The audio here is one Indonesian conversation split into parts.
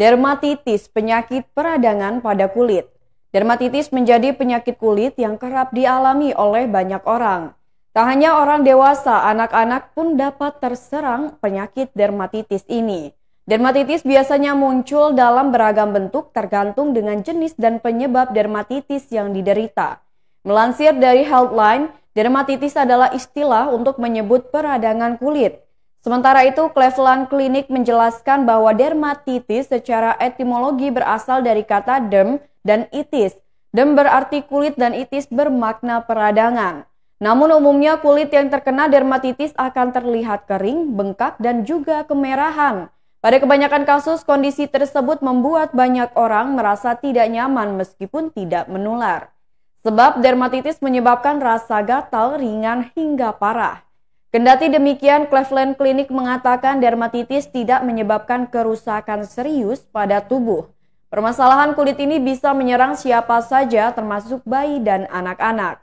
Dermatitis, penyakit peradangan pada kulit. Dermatitis menjadi penyakit kulit yang kerap dialami oleh banyak orang. Tak hanya orang dewasa, anak-anak pun dapat terserang penyakit dermatitis ini. Dermatitis biasanya muncul dalam beragam bentuk tergantung dengan jenis dan penyebab dermatitis yang diderita. Melansir dari Healthline, dermatitis adalah istilah untuk menyebut peradangan kulit. Sementara itu, Cleveland Clinic menjelaskan bahwa dermatitis secara etimologi berasal dari kata derm dan itis. Derm berarti kulit dan itis bermakna peradangan. Namun umumnya kulit yang terkena dermatitis akan terlihat kering, bengkak, dan juga kemerahan. Pada kebanyakan kasus, kondisi tersebut membuat banyak orang merasa tidak nyaman meskipun tidak menular. Sebab dermatitis menyebabkan rasa gatal ringan hingga parah. Kendati demikian, Cleveland Clinic mengatakan dermatitis tidak menyebabkan kerusakan serius pada tubuh. Permasalahan kulit ini bisa menyerang siapa saja termasuk bayi dan anak-anak.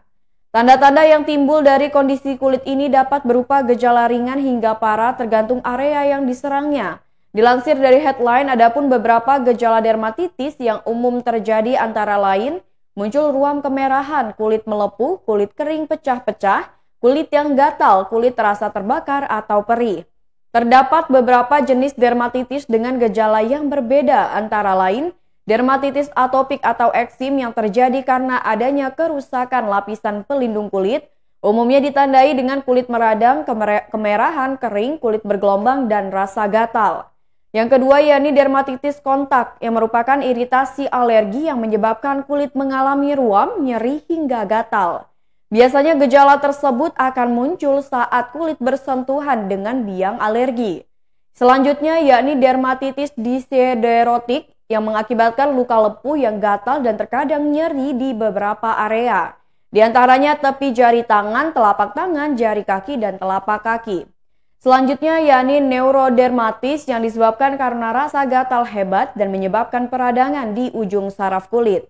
Tanda-tanda yang timbul dari kondisi kulit ini dapat berupa gejala ringan hingga parah tergantung area yang diserangnya. Dilansir dari Headline, adapun beberapa gejala dermatitis yang umum terjadi antara lain muncul ruam kemerahan, kulit melepuh, kulit kering pecah-pecah, kulit yang gatal, kulit terasa terbakar atau perih. Terdapat beberapa jenis dermatitis dengan gejala yang berbeda, antara lain dermatitis atopik atau eksim yang terjadi karena adanya kerusakan lapisan pelindung kulit, umumnya ditandai dengan kulit meradang, kemerahan, kering, kulit bergelombang, dan rasa gatal. Yang kedua yakni dermatitis kontak yang merupakan iritasi alergi yang menyebabkan kulit mengalami ruam, nyeri, hingga gatal. Biasanya gejala tersebut akan muncul saat kulit bersentuhan dengan biang alergi. Selanjutnya yakni dermatitis diserotik yang mengakibatkan luka lepuh yang gatal dan terkadang nyeri di beberapa area. Di antaranya tepi jari tangan, telapak tangan, jari kaki, dan telapak kaki. Selanjutnya yakni neurodermatis yang disebabkan karena rasa gatal hebat dan menyebabkan peradangan di ujung saraf kulit.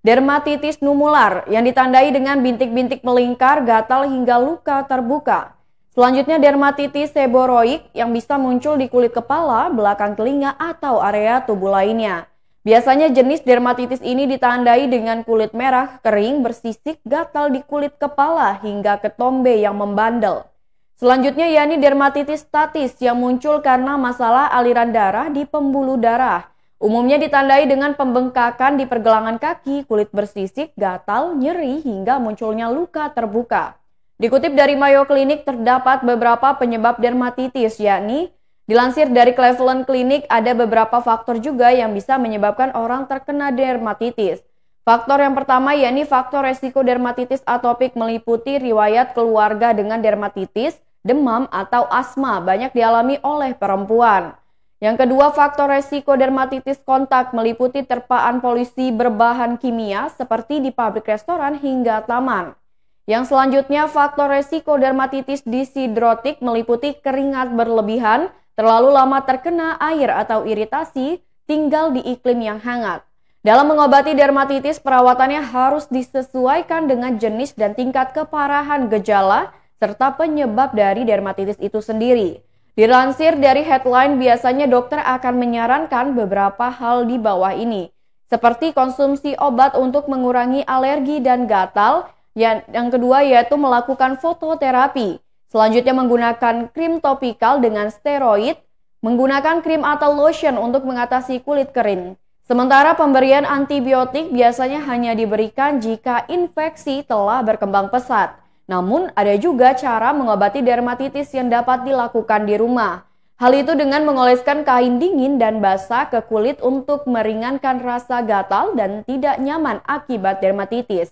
Dermatitis numular yang ditandai dengan bintik-bintik melingkar, gatal hingga luka terbuka. Selanjutnya dermatitis seboroik yang bisa muncul di kulit kepala, belakang telinga, atau area tubuh lainnya. Biasanya jenis dermatitis ini ditandai dengan kulit merah, kering, bersisik, gatal di kulit kepala, hingga ketombe yang membandel. Selanjutnya yakni dermatitis statis yang muncul karena masalah aliran darah di pembuluh darah. Umumnya ditandai dengan pembengkakan di pergelangan kaki, kulit bersisik, gatal, nyeri, hingga munculnya luka terbuka. Dikutip dari Mayo Clinic, terdapat beberapa penyebab dermatitis, yakni dilansir dari Cleveland Clinic ada beberapa faktor juga yang bisa menyebabkan orang terkena dermatitis. Faktor yang pertama yakni faktor resiko dermatitis atopik meliputi riwayat keluarga dengan dermatitis, demam, atau asma banyak dialami oleh perempuan. Yang kedua, faktor resiko dermatitis kontak meliputi terpaan polusi berbahan kimia seperti di pabrik restoran hingga taman. Yang selanjutnya, faktor resiko dermatitis disidrotik meliputi keringat berlebihan, terlalu lama terkena air atau iritasi, tinggal di iklim yang hangat. Dalam mengobati dermatitis, perawatannya harus disesuaikan dengan jenis dan tingkat keparahan gejala serta penyebab dari dermatitis itu sendiri. Dilansir dari Headline, biasanya dokter akan menyarankan beberapa hal di bawah ini, seperti konsumsi obat untuk mengurangi alergi dan gatal. Yang kedua yaitu melakukan fototerapi. Selanjutnya menggunakan krim topikal dengan steroid, menggunakan krim atau lotion untuk mengatasi kulit kering. Sementara pemberian antibiotik biasanya hanya diberikan jika infeksi telah berkembang pesat. Namun, ada juga cara mengobati dermatitis yang dapat dilakukan di rumah. Hal itu dengan mengoleskan kain dingin dan basah ke kulit untuk meringankan rasa gatal dan tidak nyaman akibat dermatitis.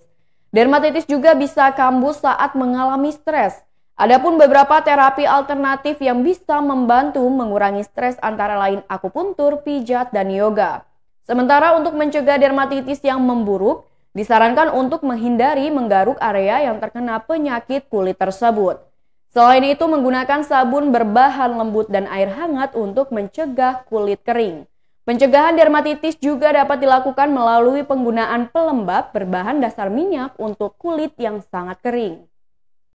Dermatitis juga bisa kambuh saat mengalami stres. Adapun beberapa terapi alternatif yang bisa membantu mengurangi stres antara lain akupuntur, pijat, dan yoga. Sementara untuk mencegah dermatitis yang memburuk, disarankan untuk menghindari menggaruk area yang terkena penyakit kulit tersebut. Selain itu, menggunakan sabun berbahan lembut dan air hangat untuk mencegah kulit kering. Pencegahan dermatitis juga dapat dilakukan melalui penggunaan pelembab berbahan dasar minyak untuk kulit yang sangat kering.